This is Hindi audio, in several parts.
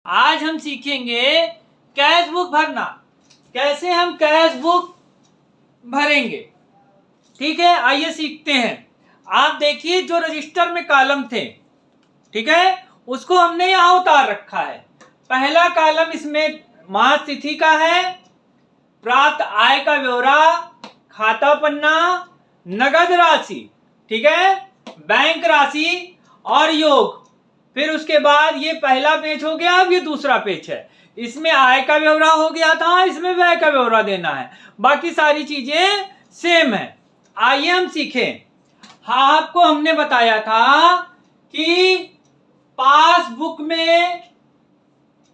आज हम सीखेंगे कैश बुक भरना, कैसे हम कैश बुक भरेंगे। ठीक है, आइए सीखते हैं। आप देखिए जो रजिस्टर में कॉलम थे, ठीक है, उसको हमने यहां उतार रखा है। पहला कॉलम इसमें मास तिथि का है, प्राप्त आय का ब्यौरा, खाता पन्ना, नगद राशि, ठीक है, बैंक राशि और योग। फिर उसके बाद ये पहला पेज हो गया। अब ये दूसरा पेज है, इसमें आय का ब्यौरा हो गया था, इसमें व्यय का ब्यौरा देना है। बाकी सारी चीजें सेम है। आइए हम सीखें। हाँ, आपको हमने बताया था कि पासबुक में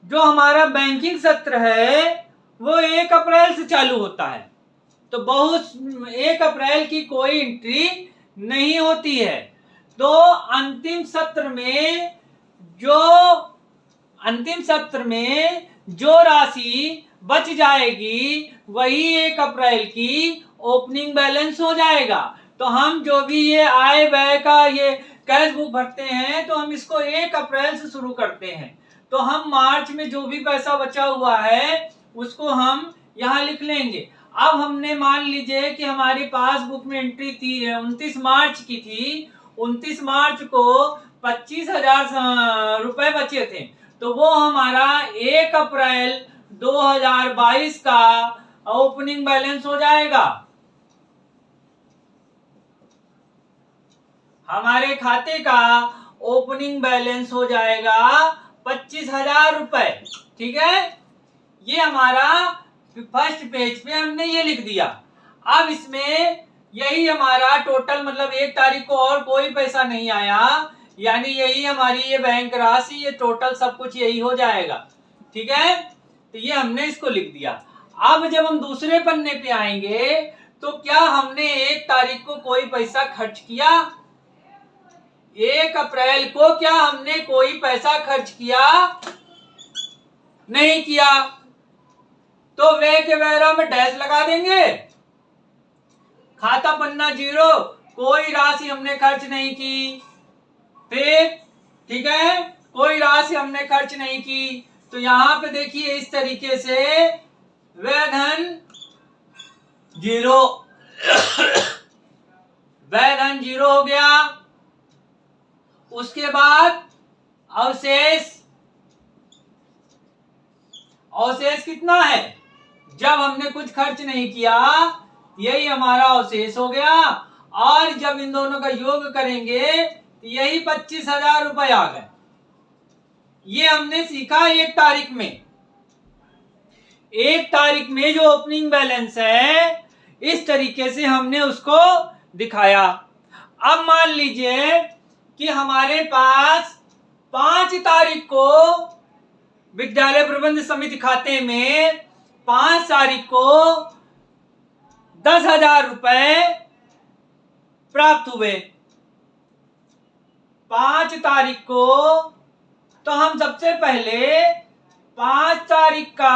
जो हमारा बैंकिंग सत्र है वो 1 अप्रैल से चालू होता है, तो बहुत 1 अप्रैल की कोई एंट्री नहीं होती है। तो अंतिम सत्र में जो राशि बच जाएगी वही 1 अप्रैल की ओपनिंग बैलेंस हो जाएगा। तो हम जो भी ये आय व्यय का ये कैश बुक भरते हैं तो हम इसको 1 अप्रैल से शुरू करते हैं। तो हम मार्च में जो भी पैसा बचा हुआ है उसको हम यहाँ लिख लेंगे। अब हमने मान लीजिए कि हमारी पासबुक में एंट्री थी 29 मार्च की थी, 29 मार्च को 25,000 रुपए बचे थे, तो वो हमारा 1 अप्रैल 2022 का ओपनिंग बैलेंस हो जाएगा। हमारे खाते का ओपनिंग बैलेंस हो जाएगा 25,000 रुपए। ठीक है, ये हमारा फर्स्ट पेज पे हमने ये लिख दिया। अब इसमें यही हमारा टोटल, मतलब 1 तारीख को और कोई पैसा नहीं आया, यानी यही हमारी ये बैंक राशि, ये टोटल सब कुछ यही हो जाएगा। ठीक है, तो ये हमने इसको लिख दिया। अब जब हम दूसरे पन्ने पे आएंगे तो क्या हमने 1 तारीख को कोई पैसा खर्च किया? 1 अप्रैल को क्या हमने कोई पैसा खर्च किया? नहीं किया। तो व्यय के ब्यौरा में डैश लगा देंगे। खाता पन्ना 0, कोई राशि हमने खर्च नहीं की। फिर ठीक है, कोई राशि हमने खर्च नहीं की, तो यहां पे देखिए इस तरीके से व्यय धन 0, व्यय धन 0 हो गया। उसके बाद अवशेष कितना है? जब हमने कुछ खर्च नहीं किया यही हमारा अवशेष हो गया, और जब इन दोनों का योग करेंगे तो यही 25,000 रुपए आ गए। ये हमने सीखा 1 तारीख में। 1 तारीख में जो ओपनिंग बैलेंस है इस तरीके से हमने उसको दिखाया। अब मान लीजिए कि हमारे पास 5 तारीख को विद्यालय प्रबंध समिति खाते में 5 तारीख को 10,000 रुपए प्राप्त हुए। 5 तारीख को तो हम सबसे पहले 5 तारीख का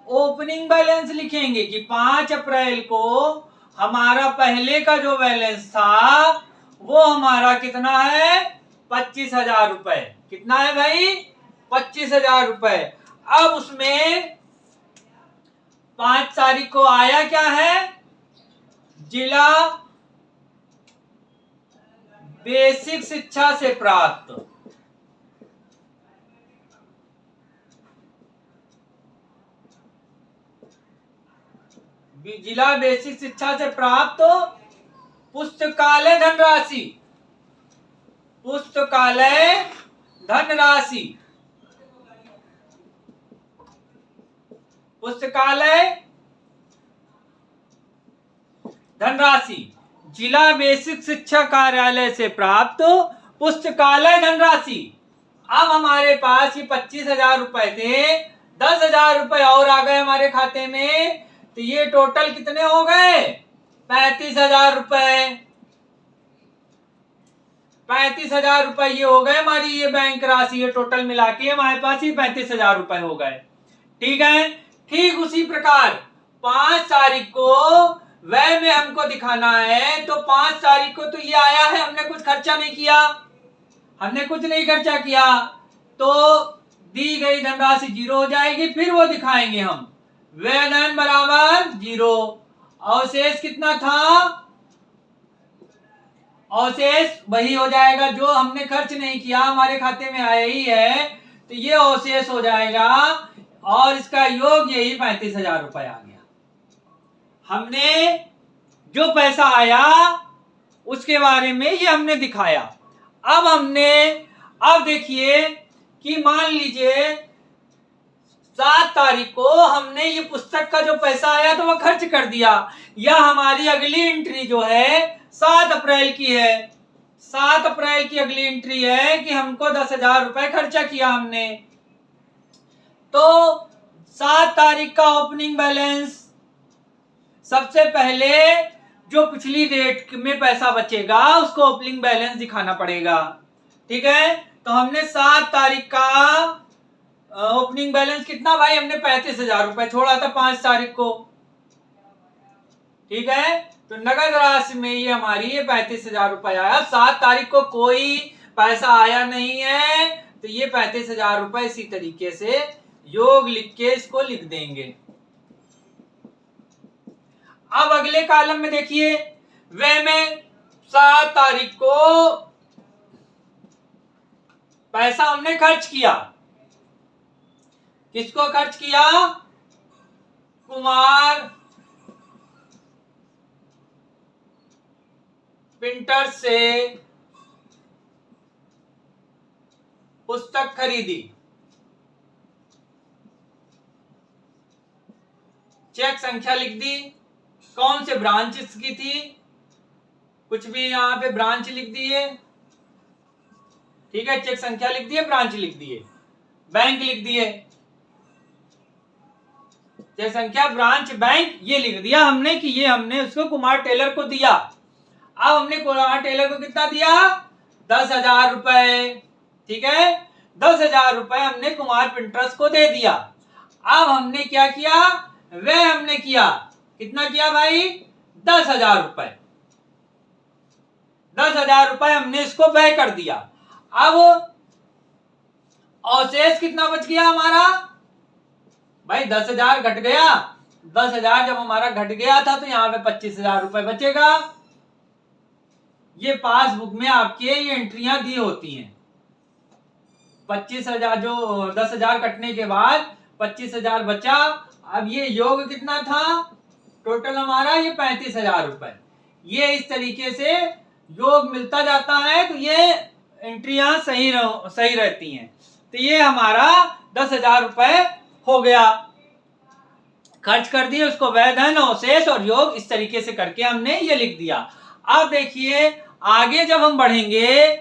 ओपनिंग बैलेंस लिखेंगे कि 5 अप्रैल को हमारा पहले का जो बैलेंस था वो हमारा कितना है? 25,000 रुपए। कितना है भाई? 25,000 रुपए। अब उसमें 5 तारीख को आया क्या है? जिला बेसिक शिक्षा से प्राप्त, जिला बेसिक शिक्षा से प्राप्त पुस्तकालय धनराशि, पुस्तकालय धनराशि, पुस्तकालय धनराशि, जिला बेसिक शिक्षा कार्यालय से प्राप्त पुस्तकालय धनराशि। अब हमारे पास ये 25,000 रुपए थे, 10,000 रुपए और आ गए हमारे खाते में, तो ये टोटल कितने हो गए? 35,000 रुपए। 35,000 रुपए ये हो गए हमारी ये बैंक राशि, ये टोटल मिला के हमारे पास ही 35,000 रुपए हो गए। ठीक है, ठीक उसी प्रकार 5 तारीख को व्यय में हमको दिखाना है, तो 5 तारीख को तो ये आया है, हमने कुछ खर्चा नहीं किया, हमने कुछ नहीं खर्चा किया, तो दी गई धनराशि 0 हो जाएगी, फिर वो दिखाएंगे हम व्यय धन बराबर 0। अवशेष कितना था, अवशेष वही हो जाएगा जो हमने खर्च नहीं किया, हमारे खाते में आया ही है, तो ये अवशेष हो जाएगा और इसका योग यही 35,000 रुपए आ गया। हमने जो पैसा आया उसके बारे में ये हमने दिखाया। अब देखिए कि मान लीजिए 7 तारीख को हमने ये पुस्तक का जो पैसा आया तो वह खर्च कर दिया, या हमारी अगली एंट्री जो है 7 अप्रैल की है, 7 अप्रैल की अगली एंट्री है कि हमको 10,000 रुपए खर्चा किया हमने, तो 7 तारीख का ओपनिंग बैलेंस सबसे पहले जो पिछली डेट में पैसा बचेगा उसको ओपनिंग बैलेंस दिखाना पड़ेगा। ठीक है, तो हमने 7 तारीख का ओपनिंग बैलेंस कितना भाई, हमने 35,000 रुपए छोड़ा था 5 तारीख को। ठीक है, तो नगद राशि में ये हमारी 35,000 रुपए आया। 7 तारीख को कोई पैसा आया नहीं है, तो ये 35,000 रुपए इसी तरीके से योग लिख के इसको लिख देंगे। अब अगले कॉलम में देखिए, व्यय में 7 तारीख को पैसा हमने खर्च किया, किसको खर्च किया, कुमार प्रिंटर से पुस्तक खरीदी, चेक संख्या लिख दी, कौन से ब्रांच की थी, कुछ भी यहां पे ब्रांच लिख दिए। ठीक है, चेक संख्या लिख दिए, ब्रांच लिख दिए, बैंक लिख दिए, चेक संख्या, ब्रांच, बैंक ये लिख दिया हमने कि ये हमने उसको कुमार टेलर को दिया। अब हमने कुमार टेलर को कितना दिया, 10,000 रुपए। ठीक है, 10,000 रुपए हमने कुमार प्रिंटर्स को दे दिया। अब हमने क्या किया, वह हमने किया, कितना किया भाई, 10,000 रुपए, 10,000 रुपए हमने इसको व्यय कर दिया। अब अवशेष कितना बच गया हमारा भाई, 10,000 घट गया, 10,000 जब हमारा घट गया था तो यहाँ पे 25,000 रुपए बचेगा। ये पासबुक में आपके ये एंट्रियां दी होती हैं। 25,000 जो 10,000 कटने के बाद 25,000 बचा। अब ये योग कितना था टोटल हमारा, ये 35,000 रुपए। ये इस तरीके से योग मिलता जाता है, तो ये एंट्रियां सही रहती हैं। तो ये हमारा 10,000 रुपए हो गया, खर्च कर दिए, उसको व्यय धन, अवशेष और योग इस तरीके से करके हमने ये लिख दिया। अब देखिए आगे जब हम बढ़ेंगे,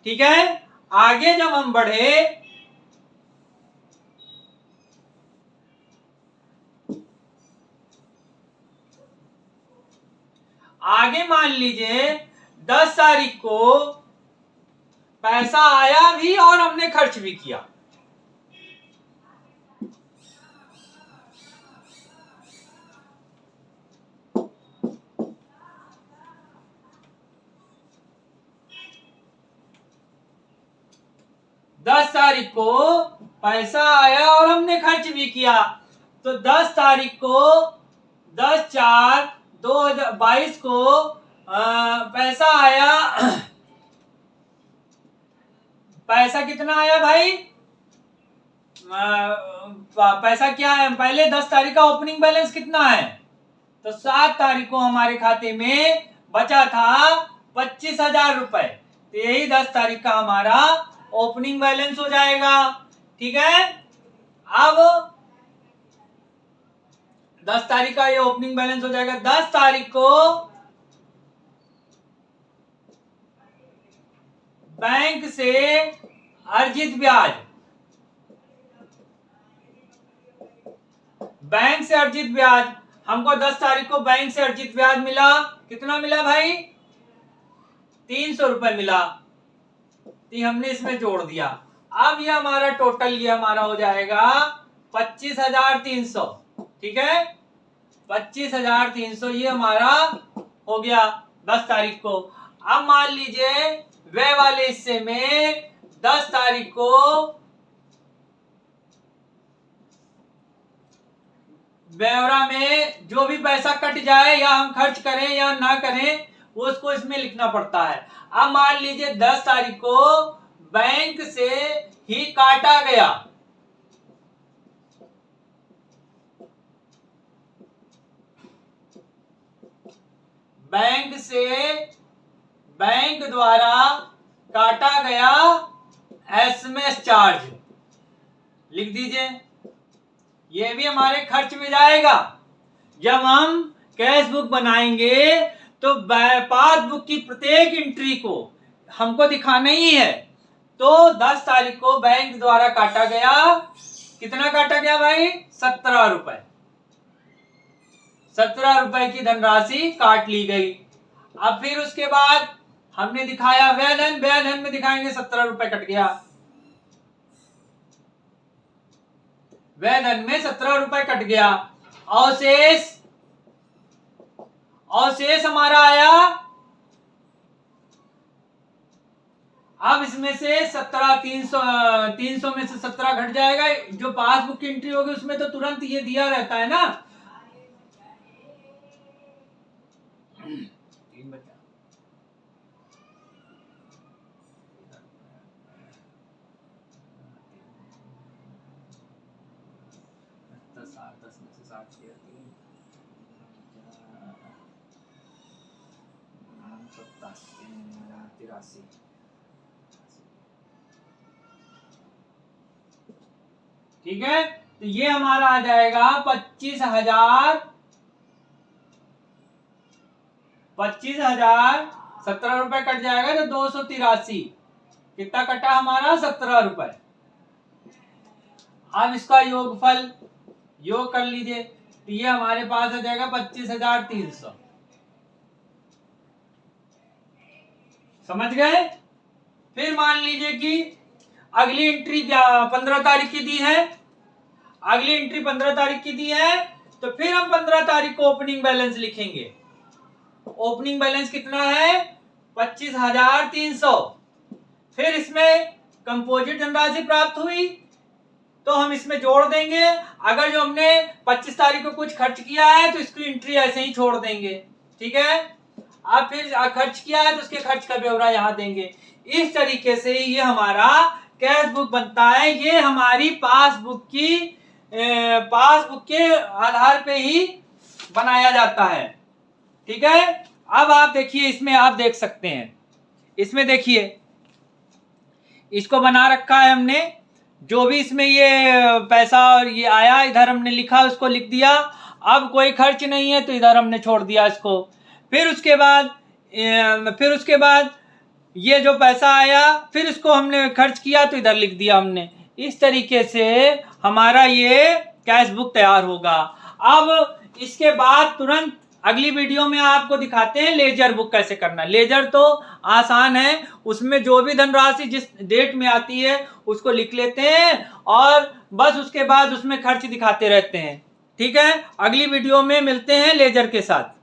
ठीक है, आगे जब हम बढ़े आगे मान लीजिए 10 तारीख को पैसा आया भी और हमने खर्च भी किया। दस तारीख को पैसा आया और हमने खर्च भी किया, तो 10 तारीख को 10/4/2022 को पैसा आया। पैसा कितना आया भाई, पैसा क्या है, पहले 10 तारीख का ओपनिंग बैलेंस कितना है, तो 7 तारीख को हमारे खाते में बचा था 25,000 रुपए, तो यही 10 तारीख का हमारा ओपनिंग बैलेंस हो जाएगा। ठीक है, अब 10 तारीख का ये ओपनिंग बैलेंस हो जाएगा। 10 तारीख को बैंक से अर्जित ब्याज, बैंक से अर्जित ब्याज हमको 10 तारीख को बैंक से अर्जित ब्याज मिला, कितना मिला भाई, 300 रुपए मिला, तो हमने इसमें जोड़ दिया। अब ये हमारा टोटल ये हमारा हो जाएगा 25,300। ठीक है, 25,300 ये हमारा हो गया 10 तारीख को। अब मान लीजिए व्यय वाले हिस्से में 10 तारीख को ब्यौरा में जो भी पैसा कट जाए या हम खर्च करें या ना करें वो उसको इसमें लिखना पड़ता है। अब मान लीजिए 10 तारीख को बैंक से ही काटा गया, बैंक द्वारा काटा गया एसएमएस चार्ज लिख दीजिए। ये भी हमारे खर्च में जाएगा। जब हम कैश बुक बनाएंगे तो पासबुक की प्रत्येक एंट्री को हमको दिखाना ही है। तो 10 तारीख को बैंक द्वारा काटा गया, कितना काटा गया भाई? 17 रुपए। 17 रुपए की धनराशि काट ली गई। अब फिर उसके बाद हमने दिखाया व्यय धन में दिखाएंगे 17 रुपए कट गया, व्यय धन में 17 रुपए कट गया। अवशेष हमारा आया, अब इसमें से 300 में से 17 घट जाएगा। जो पासबुक की एंट्री होगी उसमें तो तुरंत ये दिया रहता है ना। ठीक है, तो ये हमारा आ जाएगा 25,000। 17 रुपए कट जाएगा तो 283। कितना कटा हमारा? 17 रुपए। अब इसका योगफल योग कर लीजिए तो ये हमारे पास आ जाएगा 25,300। समझ गए? फिर मान लीजिए कि अगली एंट्री 15 तारीख की दी है, अगली एंट्री 15 तारीख की दी है, तो फिर हम 15 तारीख को ओपनिंग बैलेंस लिखेंगे। ओपनिंग बैलेंस कितना है? 25,300। फिर इसमें कंपोजिट धनराशि प्राप्त हुई तो हम इसमें जोड़ देंगे। अगर जो हमने 25 तारीख को कुछ खर्च किया है तो इसकी एंट्री ऐसे ही छोड़ देंगे। ठीक है, अब फिर खर्च किया है तो उसके खर्च का ब्यौरा यहाँ देंगे। इस तरीके से ये हमारा कैश बुक बनता है। ये हमारी पासबुक के आधार पे ही बनाया जाता है। ठीक है, अब आप देखिए, इसमें आप देख सकते हैं, इसमें देखिए इसको बना रखा है हमने। जो भी इसमें ये पैसा और ये आया इधर हमने लिखा, उसको लिख दिया। अब कोई खर्च नहीं है तो इधर हमने छोड़ दिया इसको। फिर उसके बाद ये जो पैसा आया फिर इसको हमने खर्च किया तो इधर लिख दिया हमने। इस तरीके से हमारा ये कैश बुक तैयार होगा। अब इसके बाद तुरंत अगली वीडियो में आपको दिखाते हैं लेजर बुक कैसे करना। लेजर तो आसान है, उसमें जो भी धनराशि जिस डेट में आती है उसको लिख लेते हैं और बस उसके बाद उसमें खर्च दिखाते रहते हैं। ठीक है, अगली वीडियो में मिलते हैं लेजर के साथ।